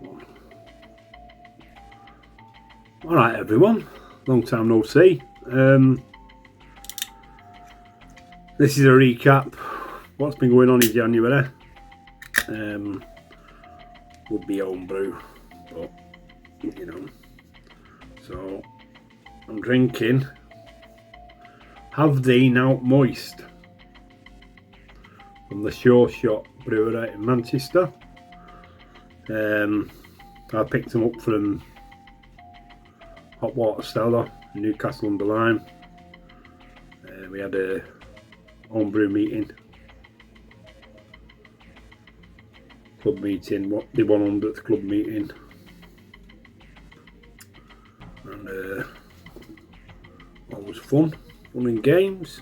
one. Alright everyone, long time no see. This is a recap what's been going on in January. Would be homebrew, but you know. So I'm drinking Have Thee Now Moist from the Sure Shot Brewery in Manchester. I picked them up from Hot Water Cellar in Newcastle under Lyme. We had a homebrew meeting, club meeting, the 100th club meeting, and always fun and games,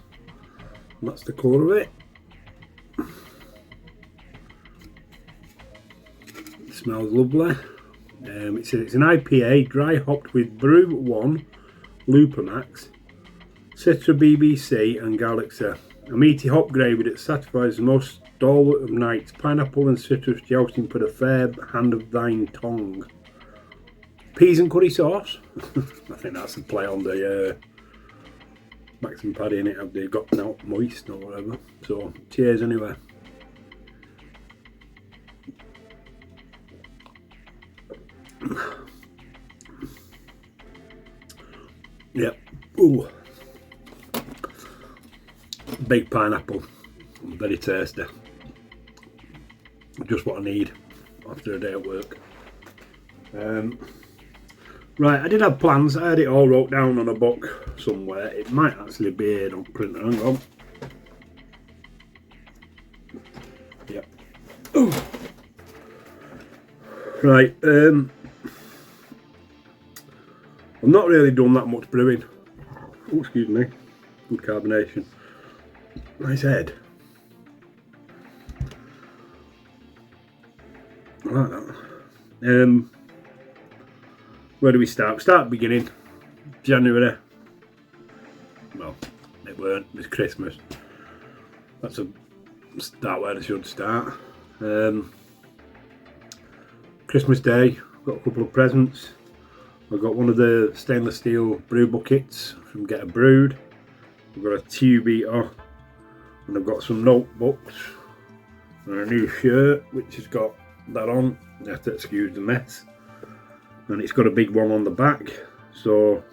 and that's the core of it. It smells lovely. It's an IPA, dry hopped with Brew 1, Lupamax, Citra BBC and Galaxy. A meaty hop gravy that satisfies the most stalwart of nights. Pineapple and citrus jousting for the fair hand of thine tongue. Peas and curry sauce. I think that's a play on the Max and Paddy in it. Have they got now moist or whatever? So cheers anyway. Yep. Ooh. Big pineapple. Very tasty. Just what I need after a day at work. Right, I did have plans. I had it all wrote down on a book somewhere. It might actually be here on printer. Hang on. Yep. Ooh. Right. I've not really done that much brewing. Oh, excuse me. Good carbonation. Nice head. I like that. Where do we start? Start at the beginning. January. Well, it weren't. It was Christmas. That's a start where I should start. Christmas Day. Got a couple of presents. I've got one of the stainless steel brew buckets from Get a Brewed. I've got a tube eater, and I've got some notebooks and a new shirt which has got that on. You have to excuse the mess. And it's got a big one on the back, so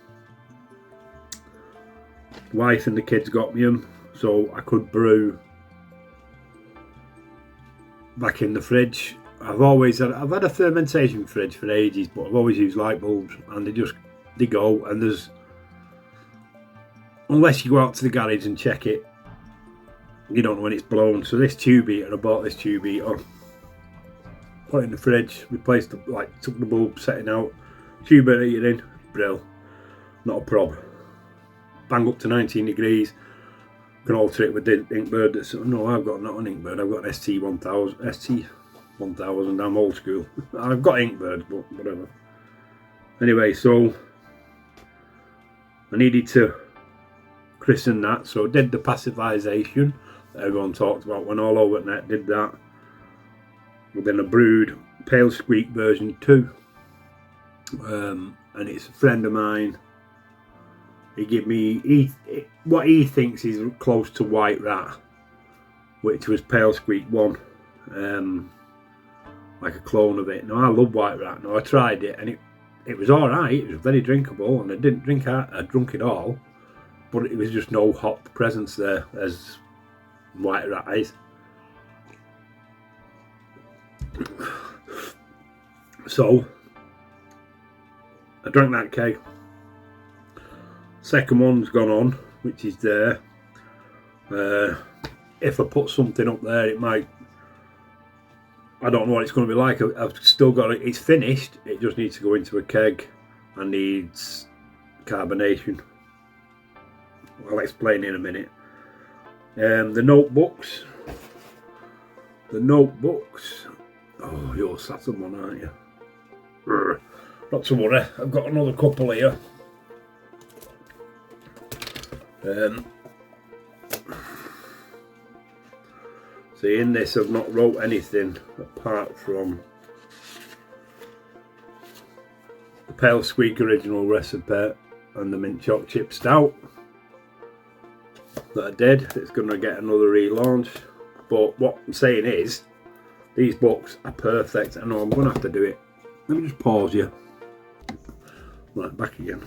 the wife and the kids got me them so I could brew back in the fridge. I've had a fermentation fridge for ages, but I've always used light bulbs, and they go, and there's, unless you go out to the garage and check it, you don't know when it's blown. So this tube eater, I bought this tube eater, put it in the fridge, replaced took the bulb setting out, tube eater in, brill, not a prob. Bang up to 19 degrees. Can alter it with the Inkbird. No, I've got not an Inkbird, I've got an ST1000. I'm old school. I've got Inkbirds, but whatever. Anyway, so I needed to christen that, so I did the pacification that everyone talked about when all over net, did that. And then I brewed Pale Squeak version 2. And it's a friend of mine. He gave me what he thinks is close to White Rat, which was Pale Squeak 1. Like a clone of it. Now I love White Rat. Now I tried it and it was alright. It was very drinkable, and I didn't drink it. I drunk it all, but it was just no hop presence there as White Rat is. So I drank that keg. Second one's gone on, which is there. If I put something up there, it might. I don't know what it's going to be like. I've still got it. It's finished. It just needs to go into a keg and needs carbonation. I'll explain in a minute. The notebooks. Oh, you're sat on one, aren't you? Not to worry. I've got another couple here. See, in this I've not wrote anything apart from the Pale Squeak original recipe and the mint chocolate chip stout that I did. It's going to get another relaunch, but what I'm saying is these books are perfect. I know I'm going to have to do it. Let me just pause you. Right, back again.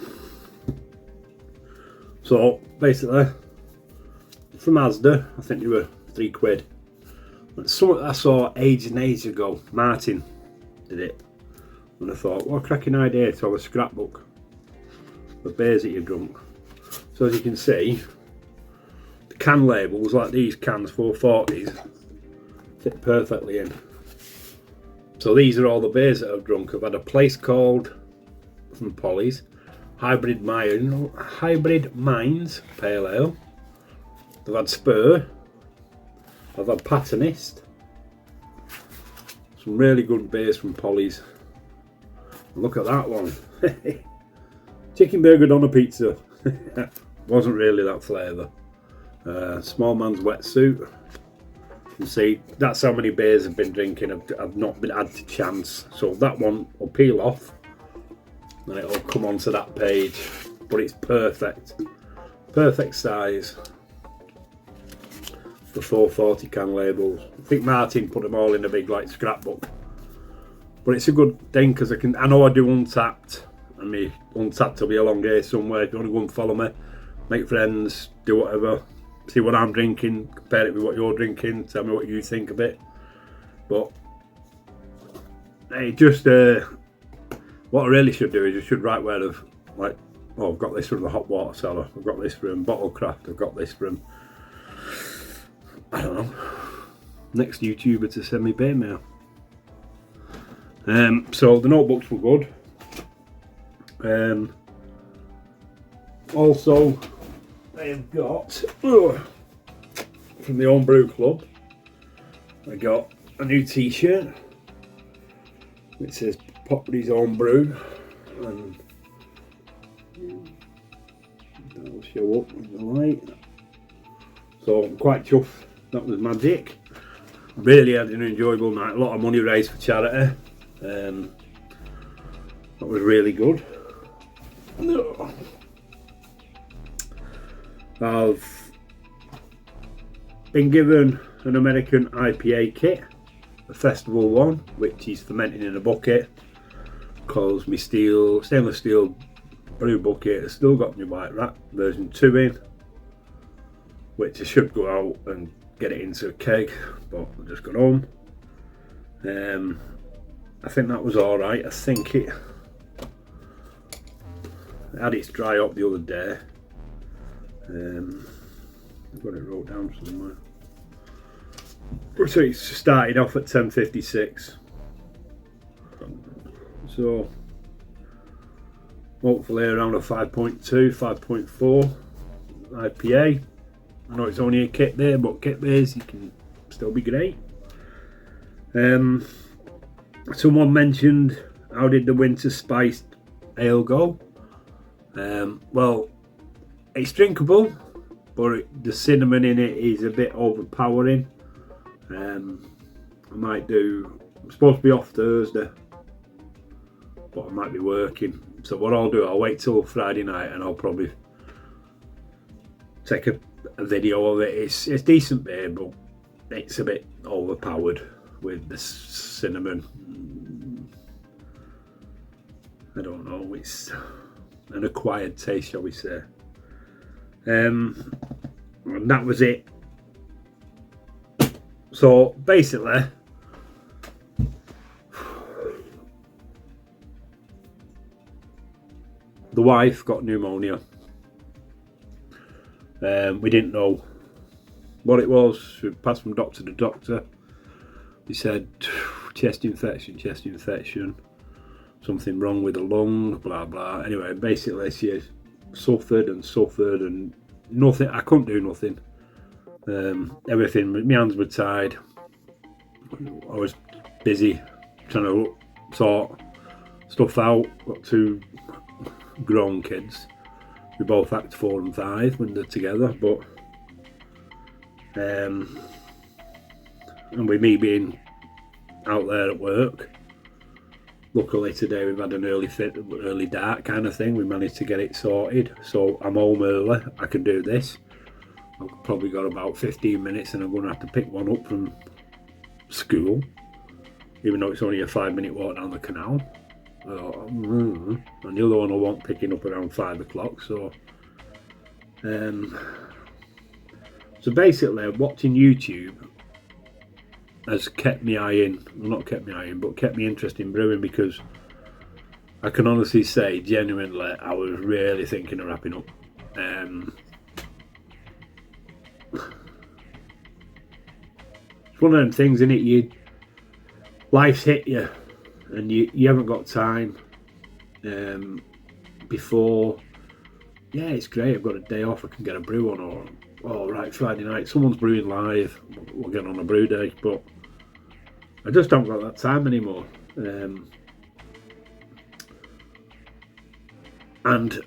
So basically, from Asda, I think they were £3. But something I saw ages and ages ago. Martin did it, and I thought, what a cracking idea to have a scrapbook of beers that you've drunk. So as you can see, the can labels, like these cans 440s, fit perfectly in. So these are all the beers that I've drunk. I've had a place called, from Polly's, Hybrid Minds Pale Ale. I've had Spur. I've had Patternist. Some really good beers from Polly's. Look at that one. Chicken burger on a pizza. Wasn't really that flavour. Small man's wetsuit. You can see that's how many beers I've been drinking. I've not been had to chance. So that one will peel off and it'll come onto that page. But it's perfect. Perfect size. The 440 can labels. I think Martin put them all in a big like scrapbook. But it's a good thing because I know I do Untapped. I mean, Untapped will be along here somewhere. If you want to go and follow me, make friends, do whatever. See what I'm drinking, compare it with what you're drinking, tell me what you think of it. But hey, just what I really should do is I should write where I've, like, oh, I've got this from the hot water cellar, I've got this from Bottlecraft, I've got this from, I don't know, next YouTuber to send me beer mail. So the notebooks were good. Also, I've got from the Homebrew Club, I got a new t-shirt which says Pottery's Homebrew, and that'll show up in the light. So I'm quite chuffed. That was magic. Really had an enjoyable night. A lot of money raised for charity. That was really good. I've been given an American IPA kit, a festival one, which is fermenting in a bucket, because my stainless steel brew bucket has still got my white rat version 2 in, which I should go out and get it into a keg, but I've just got home. I think that was alright. I think it had its dry up the other day. I've got it wrote down somewhere. So it started off at 10:56. So hopefully around a 5.2, 5.4 IPA. I know it's only a kit there, but kit beers, you can still be great. Someone mentioned, how did the winter spiced ale go? Well, it's drinkable, but the cinnamon in it is a bit overpowering. I might do, I'm supposed to be off Thursday, but I might be working. So what I'll do, I'll wait till Friday night and I'll probably take a video of it. It's decent beer, but it's a bit overpowered with the cinnamon. I don't know, it's an acquired taste, shall we say. And that was it. So basically, the wife got pneumonia. We didn't know what it was. We passed from doctor to doctor. He said chest infection, something wrong with the lung, blah blah. Anyway, basically she suffered and nothing. I couldn't do nothing. Everything, my hands were tied. I was busy trying to sort stuff out. Got 2 grown kids. We both act 4 and 5 when they're together, but and with me being out there at work, luckily today we've had an early dark kind of thing. We managed to get it sorted, so I'm home early. I can do this. I've probably got about 15 minutes and I'm going to have to pick one up from school, even though it's only a 5-minute walk down the canal. And the other one I want picking up around 5 o'clock. So basically watching YouTube has kept me eye in, well, not kept me eye in, but kept me interested in brewing, because I can honestly say, genuinely, I was really thinking of wrapping up. It's one of them things, isn't it? Life's hit you, and you haven't got time. Before, yeah, it's great. I've got a day off. I can get a brew on, or right, Friday night, someone's brewing live. We'll get on a brew day, but I just don't got that time anymore. And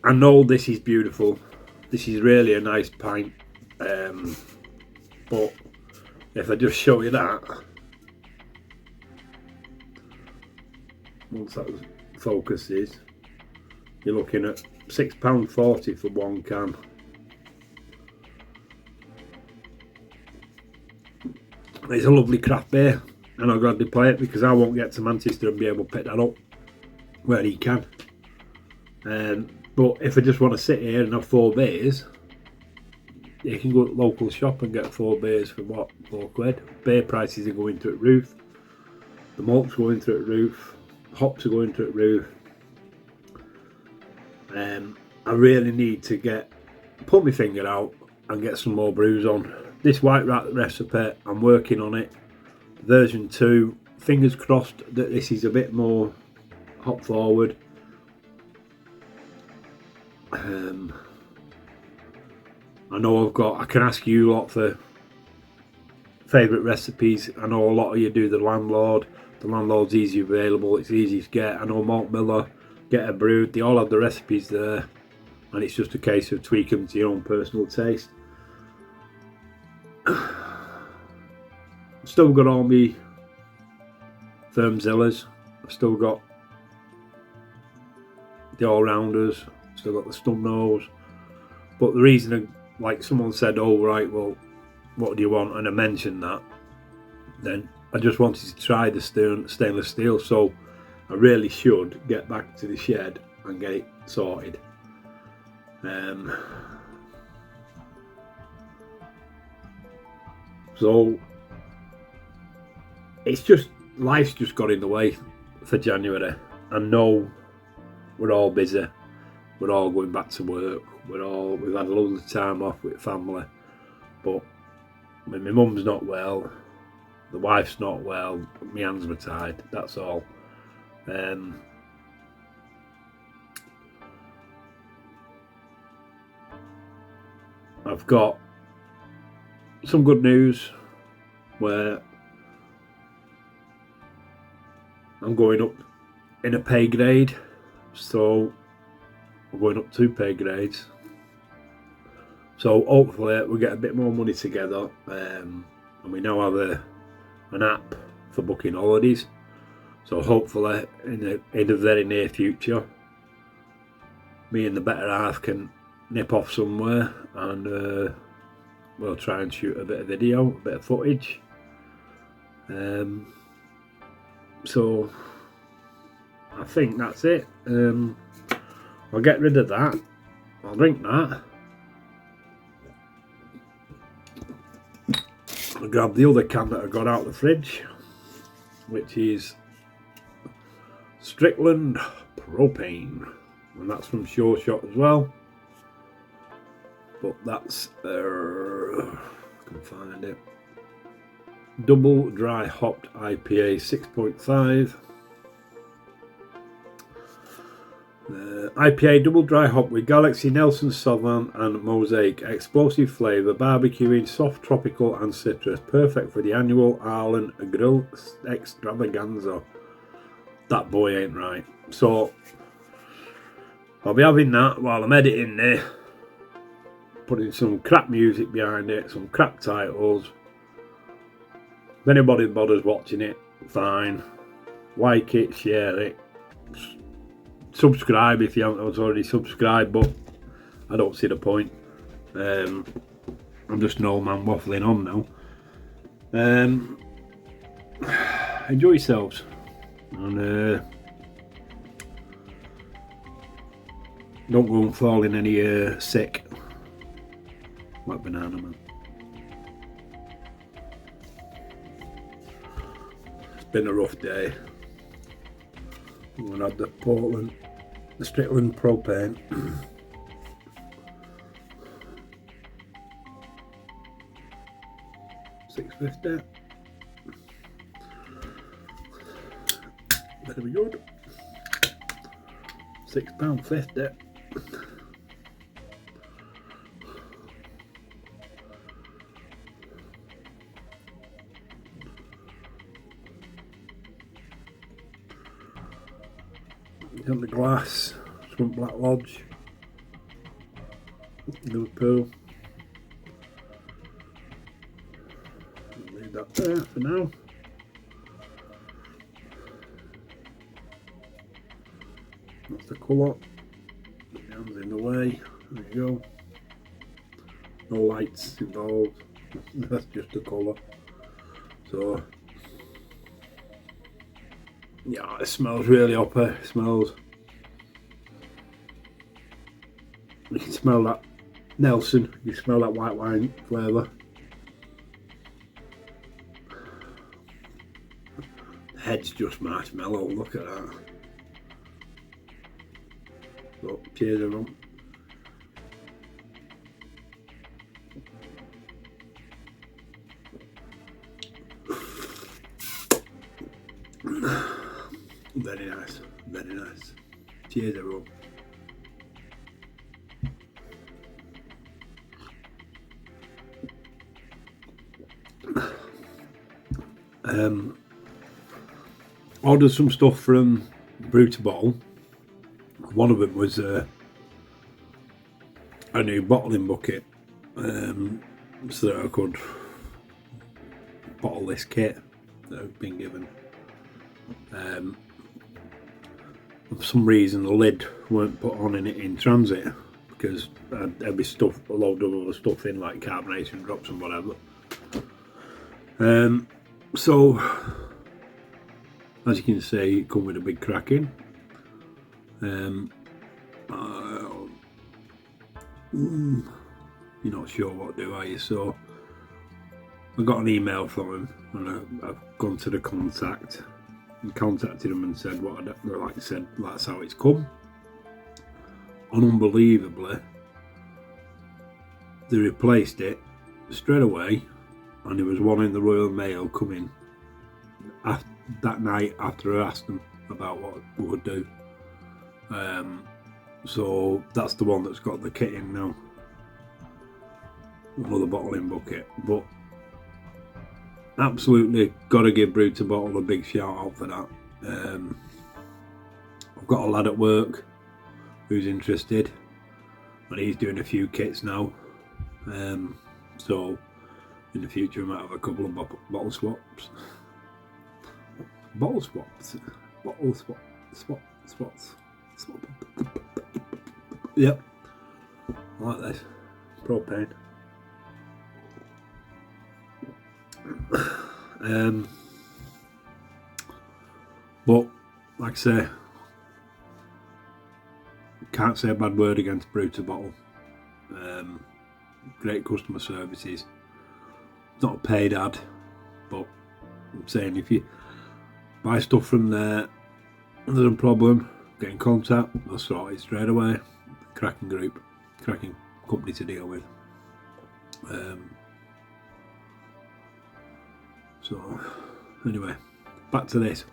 I know this is beautiful. This is really a nice pint. But if I just show you that, once that focuses, you're looking at £6.40 for one can. It's a lovely craft beer, and I'll gladly play it, because I won't get to Manchester and be able to pick that up where he can. But if I just want to sit here and have 4 beers, you can go to the local shop and get 4 beers for what, £4. Beer prices are going through the roof. The malt's going through the roof. Hops are going through the roof. I really need to put my finger out and get some more brews on. This white rat recipe, I'm working on it. Version 2, fingers crossed that this is a bit more hop forward. I know I can ask you a lot for favourite recipes. I know a lot of you do the Landlord. The Landlord's easy available, it's easy to get. I know Malt Miller, Get a Brew, they all have the recipes there, and it's just a case of tweaking them to your own personal taste. Still got all my Firmzillas, I've still got the all-rounders, still got the stub nose. But the reason, like someone said, oh right, well, what do you want? And I mentioned that, then I just wanted to try the stainless steel, so I really should get back to the shed and get it sorted. So it's just, life's just got in the way for January. I know we're all busy, we're all going back to work, we've had a lot of time off with family, but when my mum's not well, the wife's not well, my hands were tied, that's all. I've got some good news where I'm going up in a pay grade, so we're going up 2 pay grades. So hopefully we'll get a bit more money together, and we now have an app for booking holidays. So hopefully in the very near future, me and the better half can nip off somewhere, and we'll try and shoot a bit of video, a bit of footage. So I think that's it. I'll get rid of that. I'll drink that. I'll grab the other can that I got out of the fridge, which is Strickland Propane, and that's from Sure Shot as well. But that's I can find it. Double dry hopped IPA 6.5. IPA double dry hop with Galaxy, Nelson Sauvin and Mosaic. Explosive flavour, barbecuing, soft, tropical and citrus. Perfect for the annual Arlen Grill Extravaganza. That boy ain't right. So I'll be having that while I'm editing there. Putting some crap music behind it, some crap titles. If anybody bothers watching it, fine. Like it, share it. subscribe if you haven't already subscribed, but I don't see the point. I'm just an old man waffling on now. Enjoy yourselves, and don't go and fall in any sick like Banana Man. It's been a rough day. I'm going to have the Strickland propane. $6.50. Very good. £6.50. Got the glass from Black Lodge, Liverpool. I'll leave that there for now. That's the colour. The hands in the way. There you go. No lights involved. That's just the colour. So yeah, it smells really upper. It smells. You can smell that Nelson. You smell that white wine flavour. The head's just marshmallow. Look at that. So, cheers everyone. Very nice, very nice. Cheers everyone. Ordered some stuff from Brew to Bottle. One of them was a new bottling bucket, so that I could bottle this kit that I've been given. For some reason the lid weren't put on in transit, because there'd be stuff, a load of other stuff in, like carbonation drops and whatever. So as you can see, it come with a big cracking. You're not sure what to do, are you? So I got an email from him, and I've gone to the contact and contacted him and said what I said, that's how it's come. And unbelievably, they replaced it straight away, and there was one in the Royal Mail coming that night after I asked them about what we would do. So that's the one that's got the kit in now. Another bottling bucket. But absolutely got to give Brew to Bottle a big shout out for that. I've got a lad at work who's interested, and he's doing a few kits now. So in the future I might have a couple of bottle swaps. Bottle swaps. Bottle swap. Swaps. Swap. Yep. I like this. Propane. But like I say, can't say a bad word against Brew to Bottle. Great customer services. Not a paid ad, but I'm saying if you buy stuff from there, there's a problem, get in contact, they'll sort it straight away. Cracking group, cracking company to deal with. So anyway, back to this.